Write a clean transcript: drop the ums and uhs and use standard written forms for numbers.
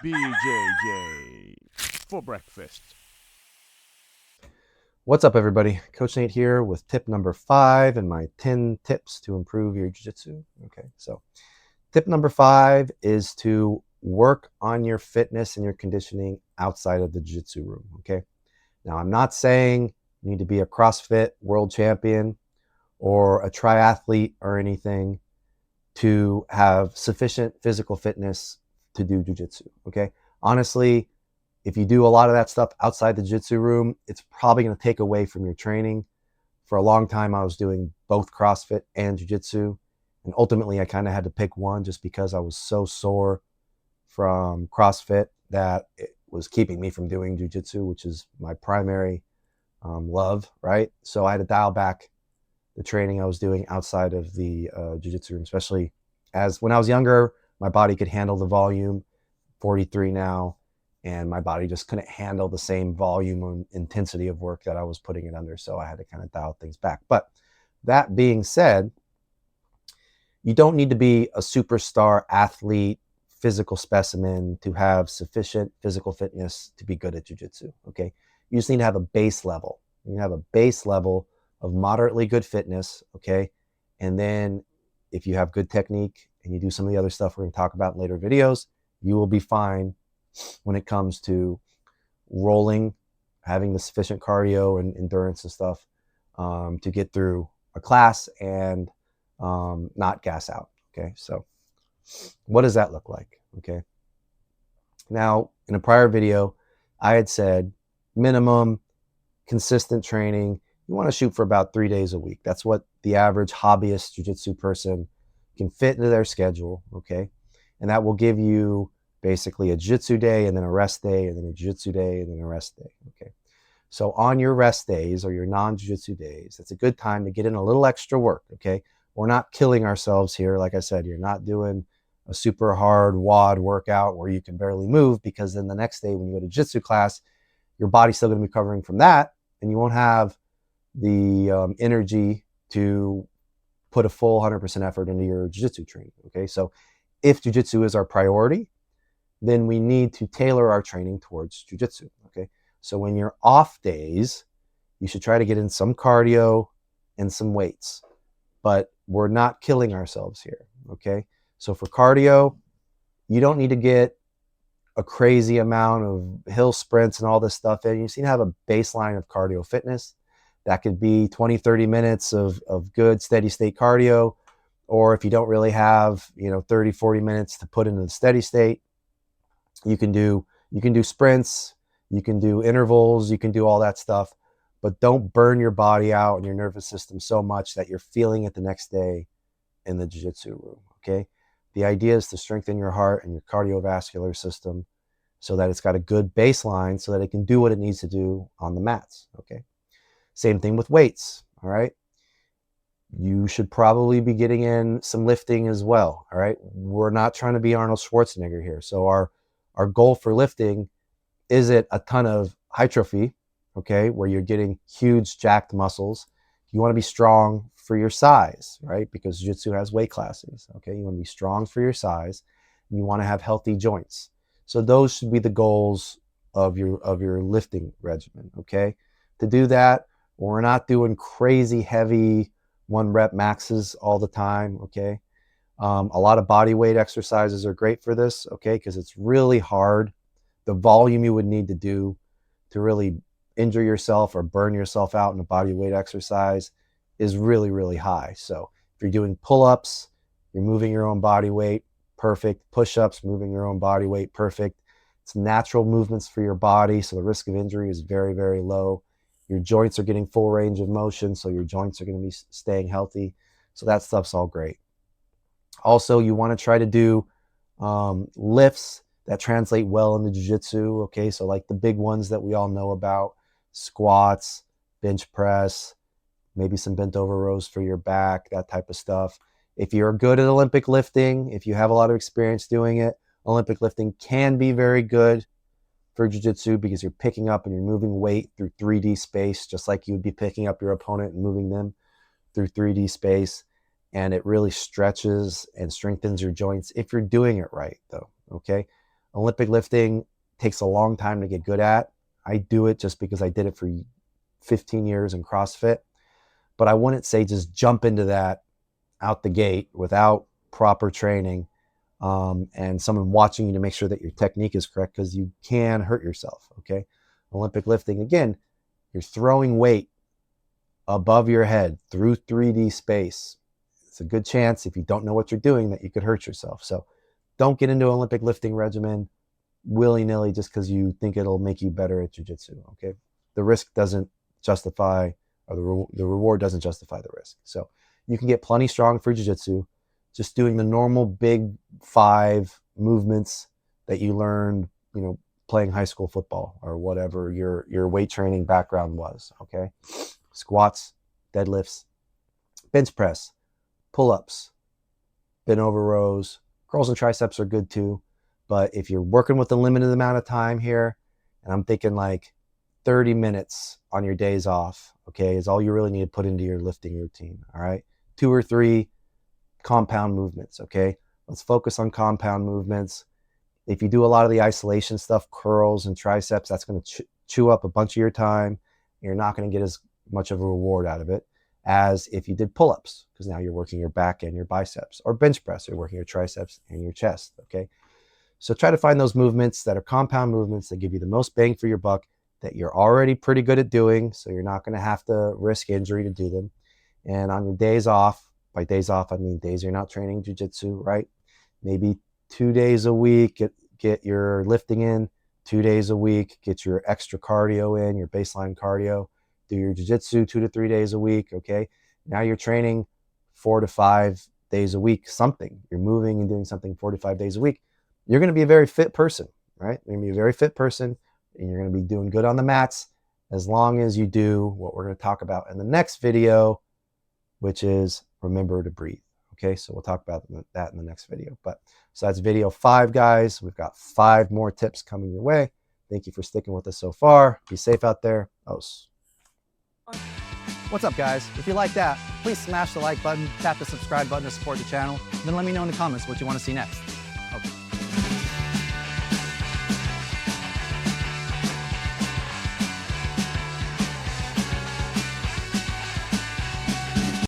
BJJ for breakfast. What's up, everybody? Coach Nate here with tip number 5 and my 10 tips to improve your jiu-jitsu. Okay, so tip number 5 is to work on your fitness and your conditioning outside of the jiu-jitsu room. Okay, now I'm not saying you need to be a CrossFit world champion or a triathlete or anything to have sufficient physical fitness to do jiu-jitsu. Okay, honestly, if you do a lot of that stuff outside the jiu-jitsu room, it's probably going to take away from your training. For a long time, I was doing both CrossFit and jiu-jitsu, and ultimately I kind of had to pick one just because I was so sore from CrossFit that it was keeping me from doing jiu-jitsu, which is my primary love, right? So I had to dial back the training I was doing outside of the jiu-jitsu room, especially as when I was younger, my body could handle the volume. 43 now, and my body just couldn't handle the same volume and intensity of work that I was putting it under. So I had to kind of dial things back. But that being said, you don't need to be a superstar athlete, physical specimen to have sufficient physical fitness to be good at jiu-jitsu. Okay. You just need to have a base level. You have a base level of moderately good fitness. Okay. And then if you have good technique and you do some of the other stuff we're going to talk about in later videos, you will be fine when it comes to rolling, having the sufficient cardio and endurance and stuff to get through a class and not gas out. Okay, so what does that look like? Okay, now in a prior video, I had said minimum consistent training. You want to shoot for about 3 days a week. That's what the average hobbyist jiu-jitsu person can fit into their schedule. Okay, and that will give you basically a jiu-jitsu day and then a rest day and then a jiu-jitsu day and then a rest day. Okay, so on your rest days or your non-jiu-jitsu days, it's a good time to get in a little extra work. Okay, we're not killing ourselves here. Like I said, you're not doing a super hard WOD workout where you can barely move, because then the next day when you go to jiu-jitsu class, your body's still going to be recovering from that, and you won't have the energy to put a full 100% effort into your jiu-jitsu training. Okay, so if jiu-jitsu is our priority, then we need to tailor our training towards jiu-jitsu. Okay, so when you're off days, you should try to get in some cardio and some weights, but we're not killing ourselves here. Okay, so for cardio, you don't need to get a crazy amount of hill sprints and all this stuff in. You just need to have a baseline of cardio fitness. That could be 20, 30 minutes of good steady state cardio. Or if you don't really have, 30, 40 minutes to put into the steady state, you can do sprints, you can do intervals, you can do all that stuff, but don't burn your body out and your nervous system so much that you're feeling it the next day in the jiu-jitsu room. Okay, the idea is to strengthen your heart and your cardiovascular system so that it's got a good baseline so that it can do what it needs to do on the mats. Okay, same thing with weights. All right, you should probably be getting in some lifting as well. All right, we're not trying to be Arnold Schwarzenegger here, so our goal for lifting isn't a ton of hypertrophy, okay, where you're getting huge jacked muscles. You want to be strong for your size, right? Because jiu-jitsu has weight classes, okay? You want to be strong for your size, and you want to have healthy joints. So those should be the goals of your lifting regimen, okay? To do that, we're not doing crazy heavy 1-rep maxes all the time, okay? A lot of body weight exercises are great for this, okay, because it's really hard. The volume you would need to do to really injure yourself or burn yourself out in a body weight exercise is really, really high. So if you're doing pull-ups, you're moving your own body weight, perfect. Push-ups, moving your own body weight, perfect. It's natural movements for your body, so the risk of injury is very, very low. Your joints are getting full range of motion, so your joints are going to be staying healthy. So that stuff's all great. Also, you want to try to do lifts that translate well into jiu-jitsu. Okay, so like the big ones that we all know about: squats, bench press, maybe some bent over rows for your back, that type of stuff. If you're good at Olympic lifting, if you have a lot of experience doing it, Olympic lifting can be very good for jiu-jitsu because you're picking up and you're moving weight through 3D space, just like you would be picking up your opponent and moving them through 3D space. And it really stretches and strengthens your joints if you're doing it right, though. Okay, Olympic lifting takes a long time to get good at. I do it just because I did it for 15 years in CrossFit, but I wouldn't say just jump into that out the gate without proper training and someone watching you to make sure that your technique is correct, because you can hurt yourself. Okay. Olympic lifting, again, you're throwing weight above your head through 3D space. It's a good chance, if you don't know what you're doing, that you could hurt yourself. So don't get into an Olympic lifting regimen willy-nilly just because you think it'll make you better at jiu-jitsu. Okay. The risk doesn't justify, or the reward doesn't justify the risk. So you can get plenty strong for jiu-jitsu just doing the normal big 5 movements that you learned, playing high school football or whatever your weight training background was. Okay. Squats, deadlifts, bench press, pull-ups, bent over rows, curls and triceps are good too. But if you're working with a limited amount of time here, and I'm thinking like 30 minutes on your days off, okay, is all you really need to put into your lifting routine. All right. 2 or 3 compound movements. Okay. Let's focus on compound movements. If you do a lot of the isolation stuff, curls and triceps, that's going to chew up a bunch of your time. You're not going to get as much of a reward out of it as if you did pull-ups, because now you're working your back and your biceps, or bench press, you're working your triceps and your chest. Okay. So try to find those movements that are compound movements that give you the most bang for your buck, that you're already pretty good at doing, so you're not going to have to risk injury to do them. And on your days off, by days off, I mean days you're not training jiu-jitsu, right? Maybe 2 days a week, get your lifting in, 2 days a week, get your extra cardio in, your baseline cardio, do your jiu-jitsu 2 to 3 days a week. Okay. Now you're training 4 to 5 days a week, something. You're moving and doing something 4 to 5 days a week. You're going to be a very fit person, right? You're going to be a very fit person, and you're going to be doing good on the mats as long as you do what we're going to talk about in the next video, which is remember to breathe. Okay, so we'll talk about that in the next video. But so that's video 5, guys. We've got 5 more tips coming your way. Thank you for sticking with us so far. Be safe out there. What's up, guys? If you like that, please smash the like button, tap the subscribe button to support the channel, then let me know in the comments what you want to see next. Okay.